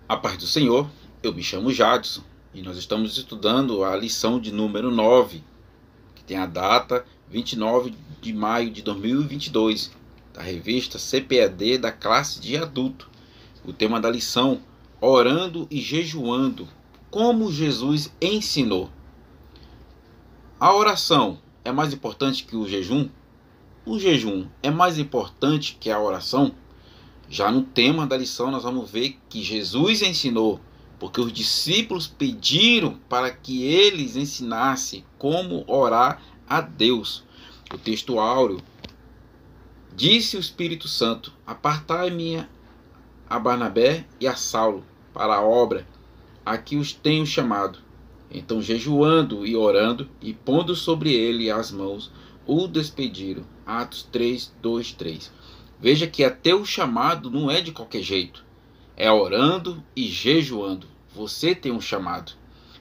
A paz do Senhor, eu me chamo Jadson e nós estamos estudando a lição de número 9, que tem a data 29 de maio de 2022, da revista CPAD da classe de adulto. O tema da lição, orando e jejuando, como Jesus ensinou. A oração é mais importante que o jejum? O jejum é mais importante que a oração? Já no tema da lição nós vamos ver que Jesus ensinou, porque os discípulos pediram para que eles ensinassem como orar a Deus. O texto áureo: disse o Espírito Santo: apartai-me a Barnabé e a Saulo para a obra a que os tenho chamado. Então, jejuando e orando e pondo sobre ele as mãos, o despediram. Atos 3, 2, 3. Veja que até o chamado não é de qualquer jeito. É orando e jejuando. Você tem um chamado.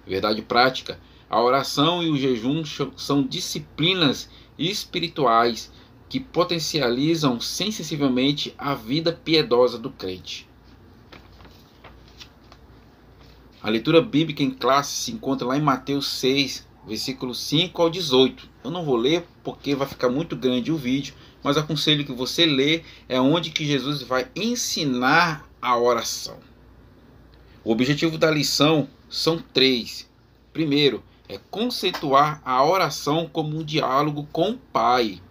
Verdade prática: a oração e o jejum são disciplinas espirituais que potencializam sensivelmente a vida piedosa do crente. A leitura bíblica em classe se encontra lá em Mateus 6, versículos 5 ao 18. Eu não vou ler porque vai ficar muito grande o vídeo, mas aconselho que você lê, é onde que Jesus vai ensinar a oração. O objetivo da lição são três. Primeiro, é conceituar a oração como um diálogo com o Pai.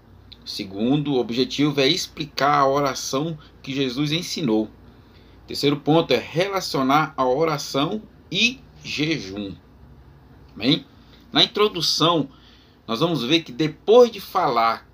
Segundo, o objetivo é explicar a oração que Jesus ensinou. Terceiro ponto é relacionar a oração e jejum. Bem, na introdução, nós vamos ver que depois de falar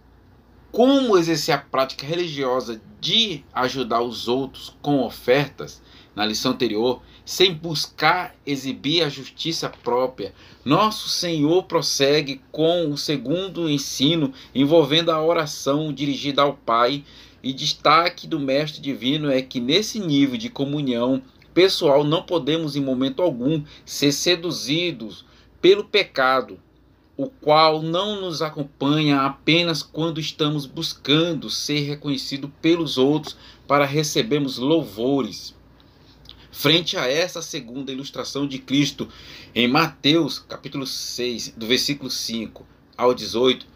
como exercer a prática religiosa de ajudar os outros com ofertas, na lição anterior, sem buscar exibir a justiça própria, nosso Senhor prossegue com o segundo ensino envolvendo a oração dirigida ao Pai. E destaque do Mestre Divino é que nesse nível de comunhão pessoal não podemos em momento algum ser seduzidos pelo pecado, o qual não nos acompanha apenas quando estamos buscando ser reconhecido pelos outros para recebermos louvores. Frente a essa segunda ilustração de Cristo, em Mateus capítulo 6, do versículo 5 ao 18,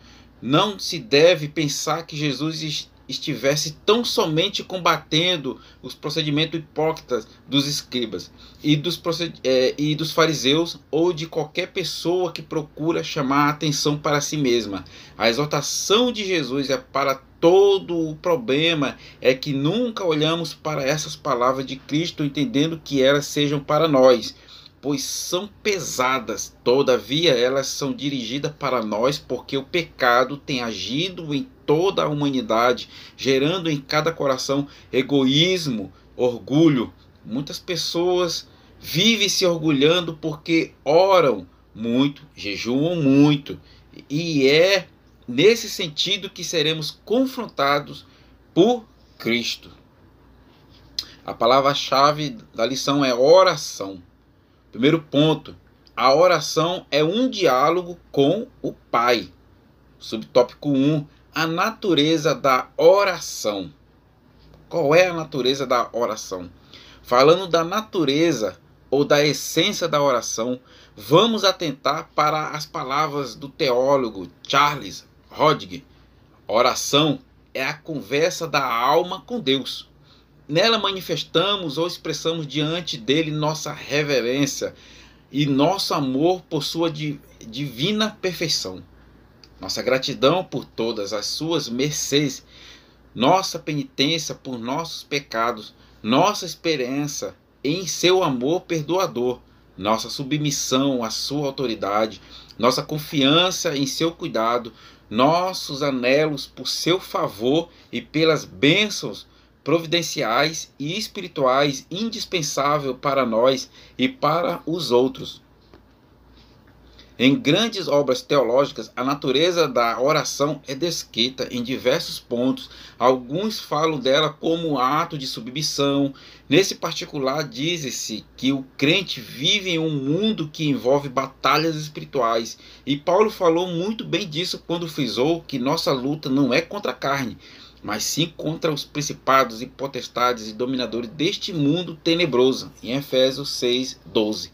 não se deve pensar que Jesus estivesse tão somente combatendo os procedimentos hipócritas dos escribas e dos fariseus, ou de qualquer pessoa que procura chamar a atenção para si mesma. A exortação de Jesus é para todo. O problema é que nunca olhamos para essas palavras de Cristo entendendo que elas sejam para nós, pois são pesadas. Todavia elas são dirigidas para nós porque o pecado tem agido em toda a humanidade, gerando em cada coração egoísmo, orgulho. Muitas pessoas vivem se orgulhando porque oram muito, jejuam muito, e é nesse sentido que seremos confrontados por Cristo. A palavra-chave da lição é oração. Primeiro ponto: a oração é um diálogo com o Pai. Subtópico 1: a natureza da oração. Qual é a natureza da oração? Falando da natureza ou da essência da oração, vamos atentar para as palavras do teólogo Charles Hodge. Oração é a conversa da alma com Deus. Nela manifestamos ou expressamos diante dele nossa reverência e nosso amor por sua divina perfeição, nossa gratidão por todas as suas mercês, nossa penitência por nossos pecados, nossa esperança em seu amor perdoador, nossa submissão à sua autoridade, nossa confiança em seu cuidado, nossos anelos por seu favor e pelas bênçãos providenciais e espirituais indispensáveis para nós e para os outros. Em grandes obras teológicas, a natureza da oração é descrita em diversos pontos. Alguns falam dela como ato de submissão. Nesse particular, diz-se que o crente vive em um mundo que envolve batalhas espirituais. E Paulo falou muito bem disso quando frisou que nossa luta não é contra a carne, mas sim contra os principados e potestades e dominadores deste mundo tenebroso, em Efésios 6:12.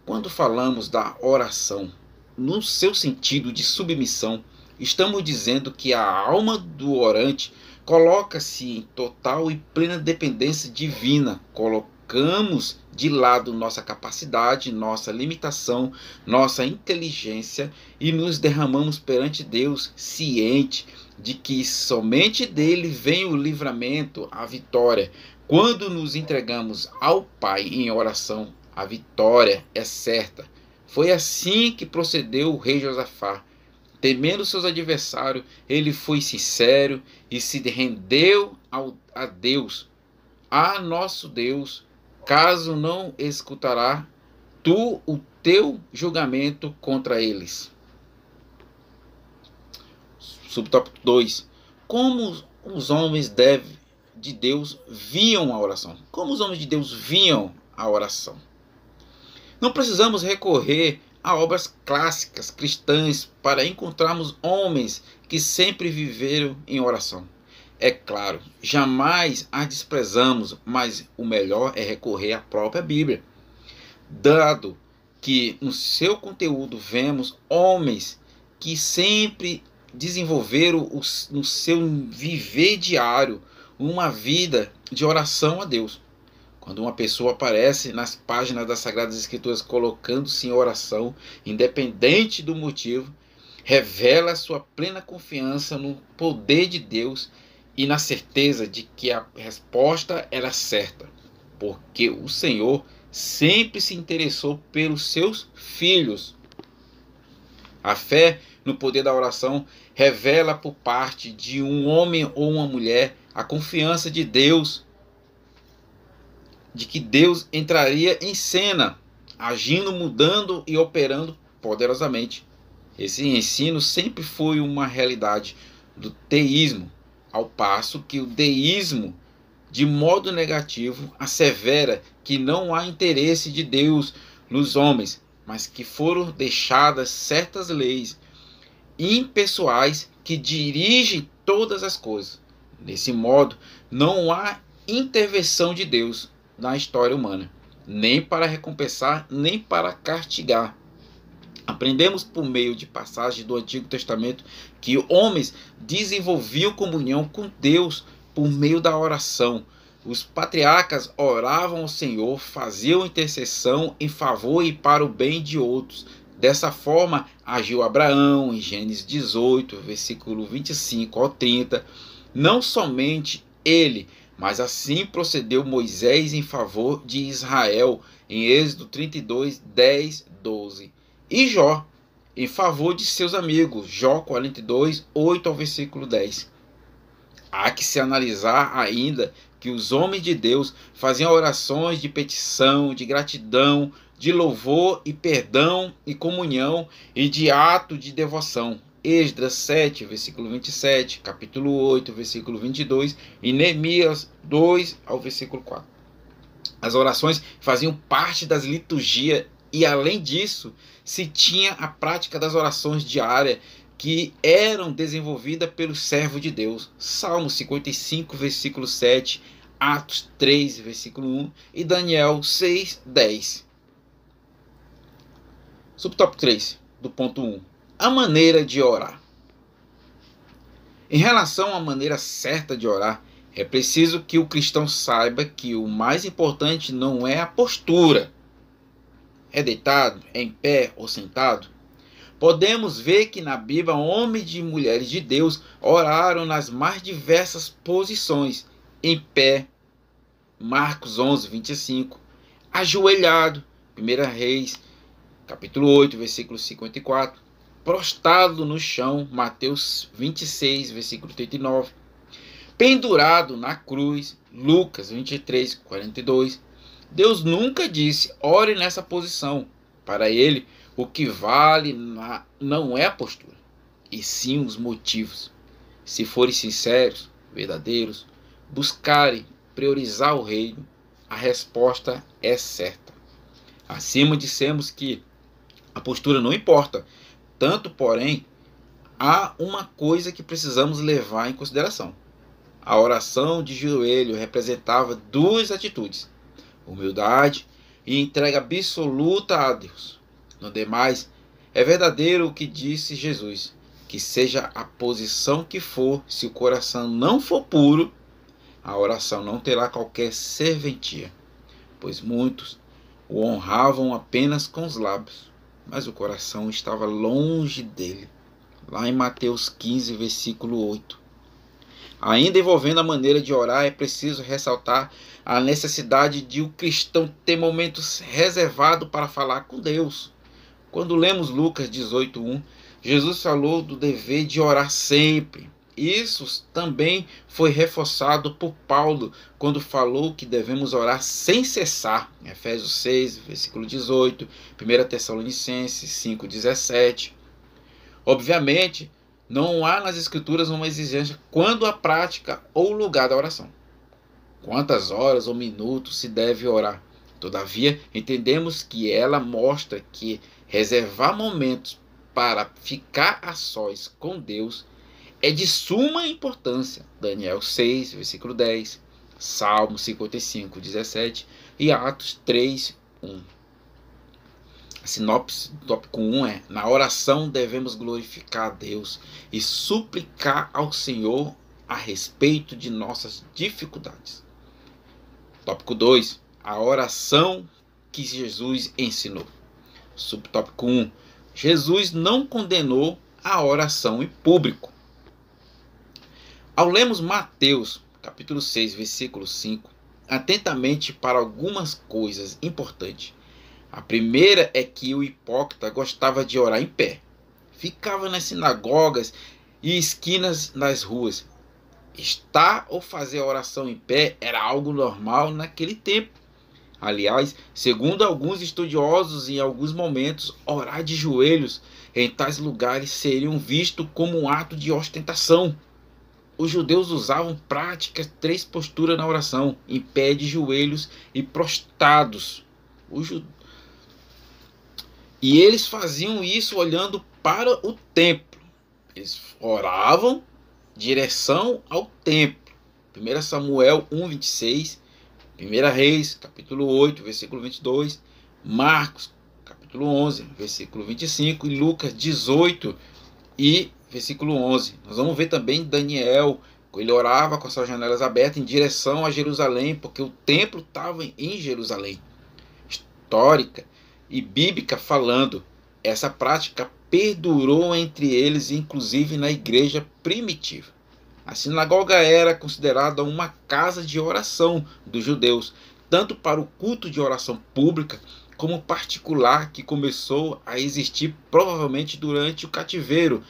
Quando falamos da oração, no seu sentido de submissão, estamos dizendo que a alma do orante coloca-se em total e plena dependência divina. Colocamos de lado nossa capacidade, nossa limitação, nossa inteligência e nos derramamos perante Deus, ciente de que somente dele vem o livramento, a vitória. Quando nos entregamos ao Pai em oração, a vitória é certa. Foi assim que procedeu o rei Josafá. Temendo seus adversários, ele foi sincero e se rendeu a Deus, a nosso Deus. Caso não escutará tu o teu julgamento contra eles. Subtópico 2. Como os homens de Deus viam a oração? Como os homens de Deus viam a oração? Não precisamos recorrer a obras clássicas cristãs para encontrarmos homens que sempre viveram em oração. É claro, jamais a desprezamos, mas o melhor é recorrer à própria Bíblia, dado que no seu conteúdo vemos homens que sempre desenvolveram no seu viver diário uma vida de oração a Deus. Quando uma pessoa aparece nas páginas das Sagradas Escrituras colocando-se em oração, independente do motivo, revela sua plena confiança no poder de Deus e na certeza de que a resposta era certa, porque o Senhor sempre se interessou pelos seus filhos. A fé no poder da oração revela por parte de um homem ou uma mulher a confiança de Deus, de que Deus entraria em cena, agindo, mudando e operando poderosamente. Esse ensino sempre foi uma realidade do teísmo, ao passo que o deísmo, de modo negativo, assevera que não há interesse de Deus nos homens, mas que foram deixadas certas leis impessoais que dirigem todas as coisas. Desse modo, não há intervenção de Deus na história humana, nem para recompensar, nem para castigar. Aprendemos por meio de passagens do Antigo Testamento que homens desenvolviam comunhão com Deus por meio da oração. Os patriarcas oravam ao Senhor, faziam intercessão em favor e para o bem de outros. Dessa forma, agiu Abraão em Gênesis 18, versículo 25 ao 30. Não somente ele, mas assim procedeu Moisés em favor de Israel, em Êxodo 32, 10, 12. E Jó, em favor de seus amigos, Jó 42, 8 ao versículo 10. Há que se analisar ainda que os homens de Deus faziam orações de petição, de gratidão, de louvor e perdão e comunhão e de ato de devoção. Esdras 7, versículo 27, capítulo 8, versículo 22 e Neemias 2 ao versículo 4. As orações faziam parte das liturgias e, além disso, se tinha a prática das orações diárias que eram desenvolvidas pelo servo de Deus. Salmo 55, versículo 7, Atos 3, versículo 1 e Daniel 6, 10. Subtópico 3, do ponto 1. A maneira de orar. Em relação à maneira certa de orar, é preciso que o cristão saiba que o mais importante não é a postura. É deitado, é em pé ou sentado? Podemos ver que na Bíblia homens e mulheres de Deus oraram nas mais diversas posições. Em pé, Marcos 11, 25. Ajoelhado, 1 Reis, capítulo 8, versículo 54. Prostrado no chão, Mateus 26, versículo 39. Pendurado na cruz, Lucas 23, 42. Deus nunca disse, ore nessa posição. Para ele, o que vale não é a postura, e sim os motivos. Se forem sinceros, verdadeiros, buscarem priorizar o reino, a resposta é certa. Acima dissemos que a postura não importa. Tanto, porém, há uma coisa que precisamos levar em consideração. A oração de joelho representava duas atitudes: humildade e entrega absoluta a Deus. No demais, é verdadeiro o que disse Jesus, que seja a posição que for, se o coração não for puro, a oração não terá qualquer serventia, pois muitos o honravam apenas com os lábios, mas o coração estava longe dele. Lá em Mateus 15, versículo 8. Ainda envolvendo a maneira de orar, é preciso ressaltar a necessidade de o cristão ter momentos reservados para falar com Deus. Quando lemos Lucas 18:1, Jesus falou do dever de orar sempre. Isso também foi reforçado por Paulo quando falou que devemos orar sem cessar. Em Efésios 6, versículo 18, 1 Tessalonicenses 5:17. Obviamente, não há nas Escrituras uma exigência quando a prática ou o lugar da oração. Quantas horas ou minutos se deve orar? Todavia, entendemos que ela mostra que reservar momentos para ficar a sós com Deus é de suma importância. Daniel 6, versículo 10, Salmo 55, 17 e Atos 3, 1. A sinopse do tópico 1 é: na oração devemos glorificar a Deus e suplicar ao Senhor a respeito de nossas dificuldades. Tópico 2, a oração que Jesus ensinou. Subtópico 1, Jesus não condenou a oração em público. Ao lermos Mateus, capítulo 6, versículo 5, atentamente para algumas coisas importantes. A primeira é que o hipócrita gostava de orar em pé. Ficava nas sinagogas e esquinas das ruas. Estar ou fazer a oração em pé era algo normal naquele tempo. Aliás, segundo alguns estudiosos, em alguns momentos, orar de joelhos em tais lugares seriam visto como um ato de ostentação. Os judeus usavam práticas três posturas na oração: em pé, de joelhos e prostrados. E eles faziam isso olhando para o templo. Eles oravam em direção ao templo. 1 Samuel 1:26, 1 Reis, capítulo 8, versículo 22, Marcos, capítulo 11, versículo 25 e Lucas 18 e versículo 11. Nós vamos ver também Daniel, ele orava com as suas janelas abertas em direção a Jerusalém, porque o templo estava em Jerusalém. Histórica e bíblica falando, essa prática perdurou entre eles, inclusive na igreja primitiva. A sinagoga era considerada uma casa de oração dos judeus, tanto para o culto de oração pública como particular, que começou a existir provavelmente durante o cativeiro.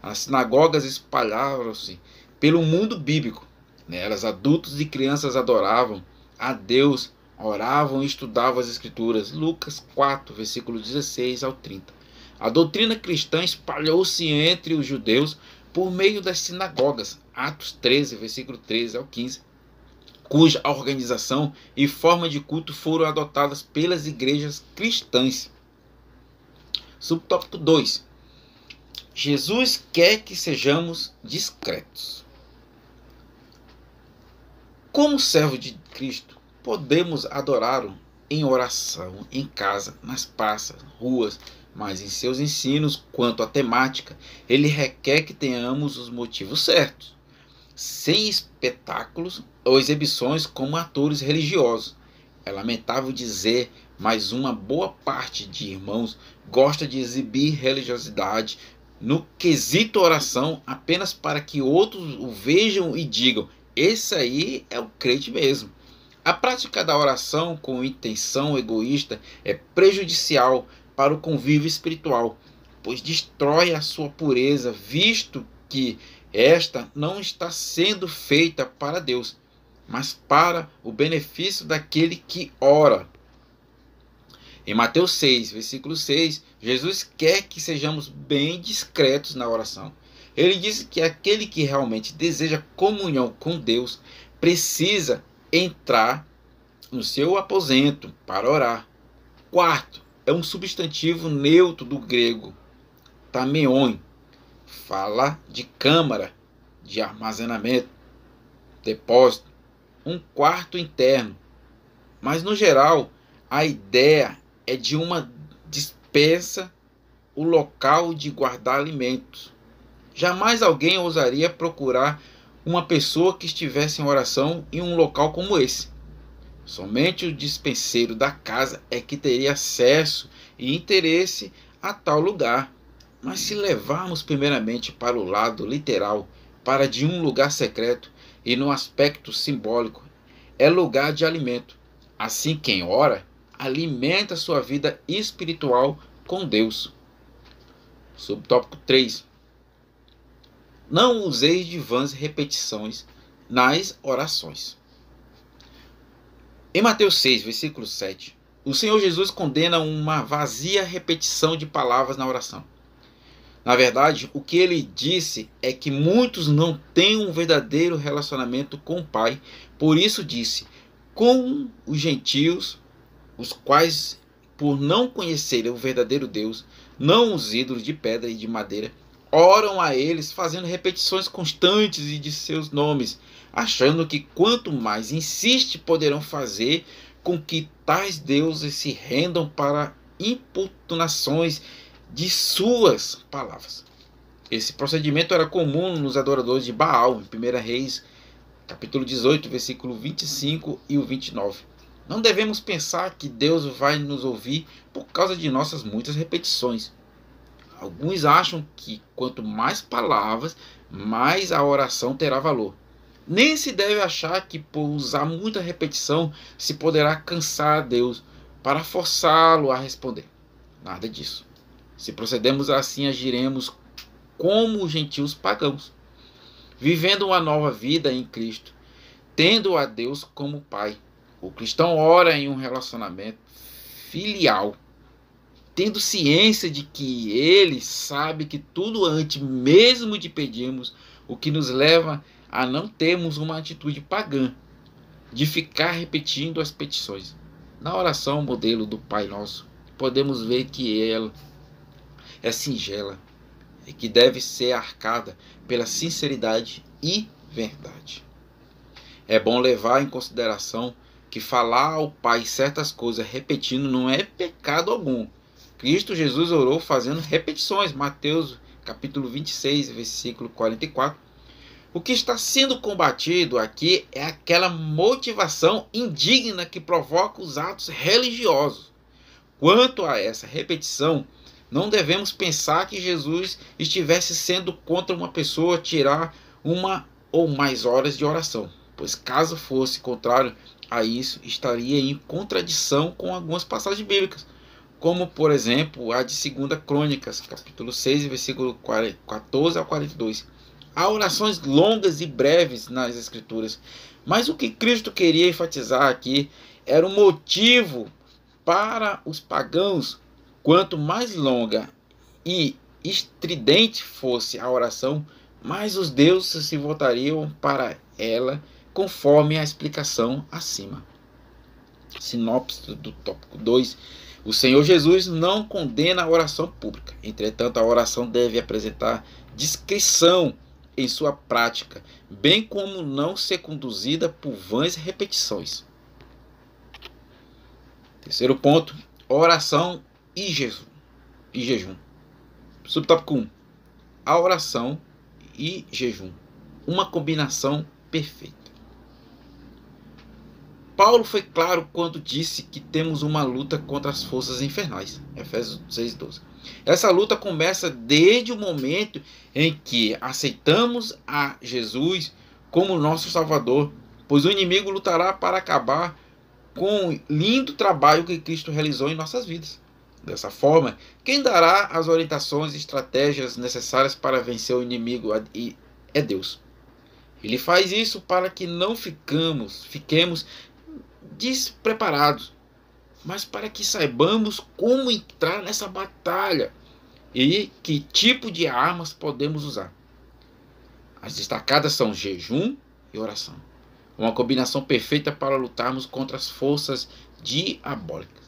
As sinagogas espalharam-se pelo mundo bíblico. Nelas, adultos e crianças adoravam a Deus, oravam e estudavam as Escrituras. Lucas 4, versículo 16 ao 30. A doutrina cristã espalhou-se entre os judeus por meio das sinagogas. Atos 13, versículo 13 ao 15. Cuja organização e forma de culto foram adotadas pelas igrejas cristãs. Subtópico 2. Jesus quer que sejamos discretos. Como servo de Cristo, podemos adorá-lo em oração, em casa, nas praças, ruas, mas em seus ensinos quanto à temática, ele requer que tenhamos os motivos certos, sem espetáculos ou exibições como atores religiosos. É lamentável dizer, mas uma boa parte de irmãos gosta de exibir religiosidade no quesito oração apenas para que outros o vejam e digam: esse aí é o crente mesmo. A prática da oração com intenção egoísta é prejudicial para o convívio espiritual, pois destrói a sua pureza, visto que esta não está sendo feita para Deus, mas para o benefício daquele que ora. Em Mateus 6, versículo 6, Jesus quer que sejamos bem discretos na oração. Ele diz que aquele que realmente deseja comunhão com Deus precisa entrar no seu aposento para orar. Quarto, é um substantivo neutro do grego, tameion. Fala de câmara de armazenamento. depósito, um quarto interno. Mas no geral, a ideia é de uma despensa, o local de guardar alimentos. Jamais alguém ousaria procurar uma pessoa que estivesse em oração em um local como esse. Somente o dispenseiro da casa é que teria acesso e interesse a tal lugar. Mas se levarmos primeiramente para o lado literal, para de um lugar secreto, e no aspecto simbólico, é lugar de alimento. Assim, quem ora, alimenta sua vida espiritual com Deus. Subtópico 3. Não useis de vãs repetições nas orações. Em Mateus 6, versículo 7, o Senhor Jesus condena uma vazia repetição de palavras na oração. Na verdade, o que ele disse é que muitos não têm um verdadeiro relacionamento com o Pai. Por isso disse, com os gentios, os quais, por não conhecerem o verdadeiro Deus, não os ídolos de pedra e de madeira, oram a eles fazendo repetições constantes de seus nomes, achando que quanto mais insiste poderão fazer com que tais deuses se rendam para importunações de suas palavras. Esse procedimento era comum nos adoradores de Baal, em 1 Reis, capítulo 18, versículo 25 e o 29. Não devemos pensar que Deus vai nos ouvir por causa de nossas muitas repetições. Alguns acham que quanto mais palavras, mais a oração terá valor. Nem se deve achar que por usar muita repetição se poderá cansar a Deus para forçá-lo a responder. Nada disso. Se procedemos assim, agiremos como os gentios pagãos, vivendo uma nova vida em Cristo, tendo a Deus como Pai. O cristão ora em um relacionamento filial, tendo ciência de que ele sabe que tudo antes mesmo de pedirmos, o que nos leva a não termos uma atitude pagã, de ficar repetindo as petições. Na oração modelo do Pai Nosso, podemos ver que ela é singela e que deve ser arcada pela sinceridade e verdade. É bom levar em consideração que falar ao Pai certas coisas repetindo não é pecado algum. Cristo Jesus orou fazendo repetições. Mateus capítulo 26, versículo 44. O que está sendo combatido aqui é aquela motivação indigna que provoca os atos religiosos. Quanto a essa repetição, não devemos pensar que Jesus estivesse sendo contra uma pessoa tirar uma ou mais horas de oração, pois caso fosse contrário a isso, estaria em contradição com algumas passagens bíblicas, como por exemplo a de 2 Crônicas, capítulo 6, versículo 14 a 42. Há orações longas e breves nas Escrituras, mas o que Cristo queria enfatizar aqui era o motivo para os pagãos. Quanto mais longa e estridente fosse a oração, mais os deuses se voltariam para ela, conforme a explicação acima. Sinopse do tópico 2. O Senhor Jesus não condena a oração pública. Entretanto, a oração deve apresentar discrição em sua prática, bem como não ser conduzida por vãs repetições. Terceiro ponto, oração e jejum. Subtópico 1. A oração e jejum. Uma combinação perfeita. Paulo foi claro quando disse que temos uma luta contra as forças infernais. Efésios 6:12. Essa luta começa desde o momento em que aceitamos a Jesus como nosso Salvador, pois o inimigo lutará para acabar com o lindo trabalho que Cristo realizou em nossas vidas. Dessa forma, quem dará as orientações e estratégias necessárias para vencer o inimigo é Deus. Ele faz isso para que não fiquemos despreparados, mas para que saibamos como entrar nessa batalha e que tipo de armas podemos usar. As destacadas são jejum e oração, uma combinação perfeita para lutarmos contra as forças diabólicas.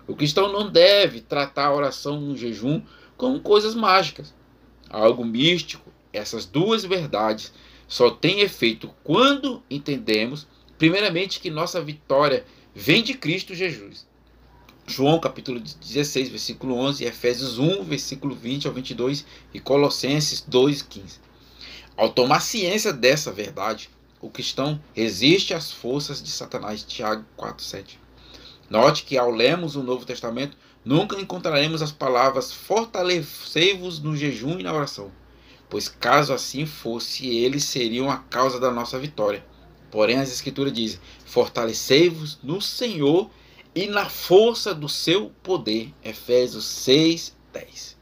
O cristão não deve tratar a oração no jejum como coisas mágicas, algo místico. Essas duas verdades só tem efeito quando entendemos, primeiramente, que nossa vitória vem de Cristo Jesus. João capítulo 16, versículo 11, Efésios 1, versículo 20 ao 22 e Colossenses 2, 15. Ao tomar ciência dessa verdade, o cristão resiste às forças de Satanás. Tiago 4, 7. Note que ao lermos o Novo Testamento, nunca encontraremos as palavras fortalecei-vos no jejum e na oração, pois caso assim fosse, eles seriam a causa da nossa vitória. Porém, as Escrituras dizem, fortalecei-vos no Senhor e na força do seu poder. Efésios 6, 10.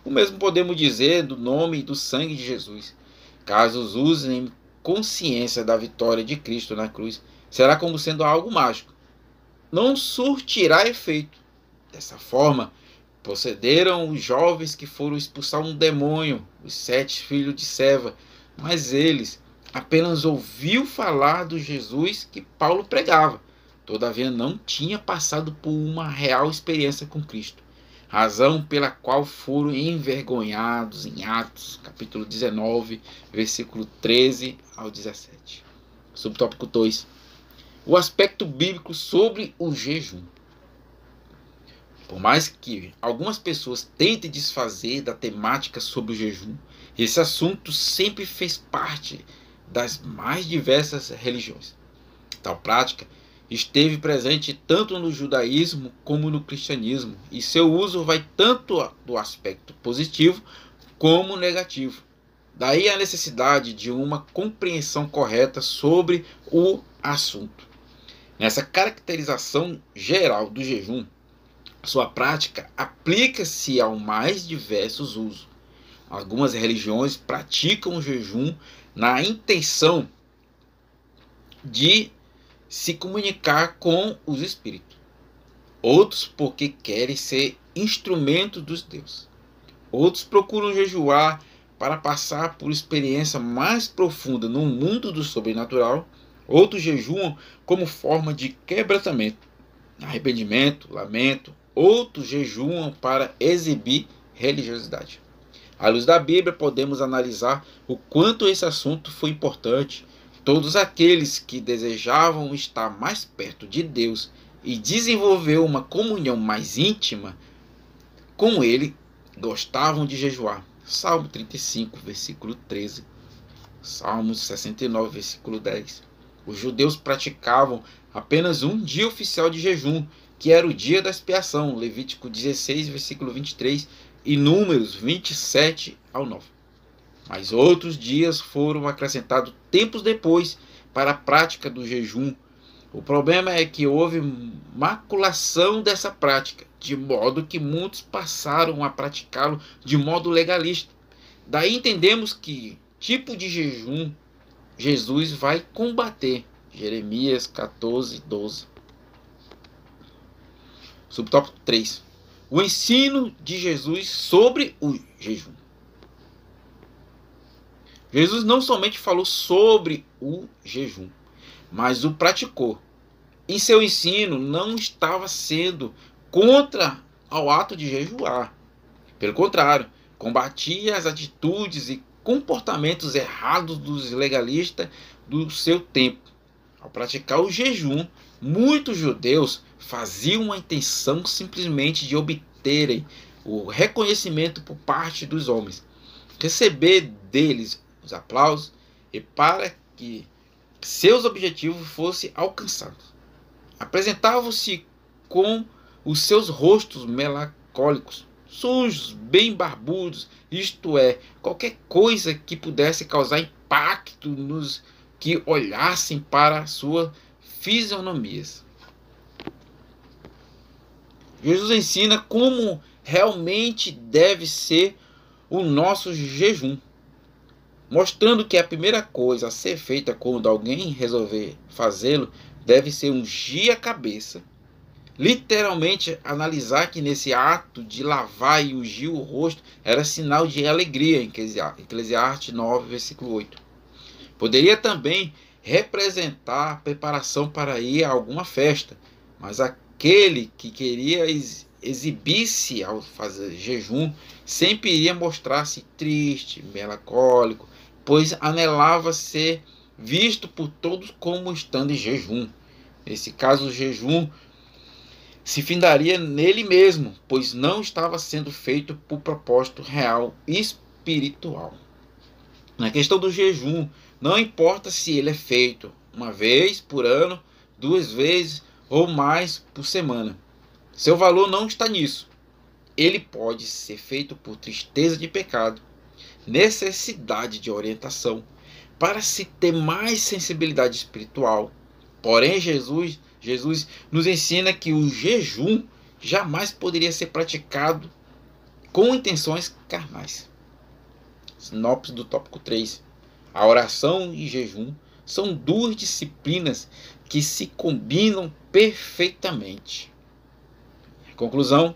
O mesmo podemos dizer do nome e do sangue de Jesus. Caso os usem em consciência da vitória de Cristo na cruz, será como sendo algo mágico. Não surtirá efeito. Dessa forma, procederam os jovens que foram expulsar um demônio, os 7 filhos de Seva, mas eles apenas ouviu falar do Jesus que Paulo pregava. Todavia não tinha passado por uma real experiência com Cristo, razão pela qual foram envergonhados em Atos, capítulo 19, versículo 13 ao 17. Subtópico 2. O aspecto bíblico sobre o jejum. Por mais que algumas pessoas tentem desfazer da temática sobre o jejum, esse assunto sempre fez parte das mais diversas religiões. Tal prática esteve presente tanto no judaísmo como no cristianismo, e seu uso vai tanto do aspecto positivo como negativo. Daí a necessidade de uma compreensão correta sobre o assunto. Nessa caracterização geral do jejum, sua prática aplica-se aos mais diversos usos. Algumas religiões praticam o jejum na intenção de se comunicar com os espíritos. Outros porque querem ser instrumento dos deuses. Outros procuram jejuar para passar por experiência mais profunda no mundo do sobrenatural. Outros jejuam como forma de quebrantamento, arrependimento, lamento. Outros jejuam para exibir religiosidade. À luz da Bíblia, podemos analisar o quanto esse assunto foi importante. Todos aqueles que desejavam estar mais perto de Deus e desenvolver uma comunhão mais íntima com Ele, gostavam de jejuar. Salmo 35, versículo 13. Salmos 69, versículo 10. Os judeus praticavam apenas um dia oficial de jejum, que era o dia da expiação, Levítico 16, versículo 23 e Números 27 ao 9. Mas outros dias foram acrescentados tempos depois para a prática do jejum. O problema é que houve maculação dessa prática, de modo que muitos passaram a praticá-lo de modo legalista. Daí entendemos que tipo de jejum Jesus vai combater. Jeremias 14, 12. Subtópico 3. O ensino de Jesus sobre o jejum. Jesus não somente falou sobre o jejum, mas o praticou. Em seu ensino não estava sendo contra ao ato de jejuar. Pelo contrário, combatia as atitudes e comportamentos errados dos legalistas do seu tempo. Ao praticar o jejum, muitos judeus faziam uma intenção simplesmente de obterem o reconhecimento por parte dos homens, receber deles os aplausos e para que seus objetivos fossem alcançados. Apresentavam-se com os seus rostos melancólicos, sujos, bem barbudos, isto é, qualquer coisa que pudesse causar impacto nos que olhassem para suas fisionomias. Jesus ensina como realmente deve ser o nosso jejum, mostrando que a primeira coisa a ser feita quando alguém resolver fazê-lo deve ser ungir a cabeça. Literalmente analisar que nesse ato de lavar e ungir o rosto era sinal de alegria, em Eclesiastes 9, versículo 8. Poderia também representar preparação para ir a alguma festa, mas aquele que queria exibir-se ao fazer jejum sempre iria mostrar-se triste, melancólico, pois anelava ser visto por todos como estando em jejum. Nesse caso, o jejum se findaria nele mesmo, pois não estava sendo feito por propósito real espiritual. Na questão do jejum, não importa se ele é feito uma vez por ano, 2 vezes ou mais por semana. Seu valor não está nisso. Ele pode ser feito por tristeza de pecado, necessidade de orientação, para se ter mais sensibilidade espiritual. Porém, Jesus nos ensina que o jejum jamais poderia ser praticado com intenções carnais. Sinopse do tópico 3. A oração e jejum são duas disciplinas que se combinam perfeitamente. Conclusão: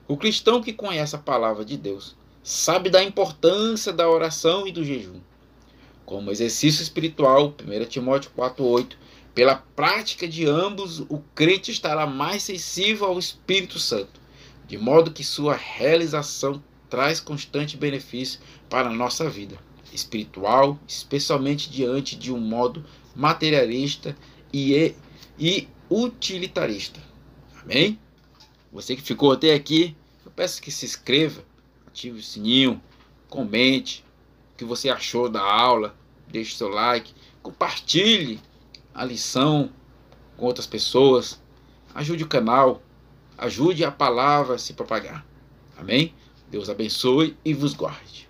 o cristão que conhece a palavra de Deus sabe da importância da oração e do jejum. Como exercício espiritual, 1 Timóteo 4,8, pela prática de ambos, o crente estará mais sensível ao Espírito Santo, de modo que sua realização traz constante benefício para a nossa vida espiritual, especialmente diante de um modo materialista e utilitarista. Amém? Você que ficou até aqui, eu peço que se inscreva, ative o sininho, comente o que você achou da aula, deixe seu like, compartilhe a lição com outras pessoas, ajude o canal, ajude a palavra a se propagar. Amém? Deus abençoe e vos guarde.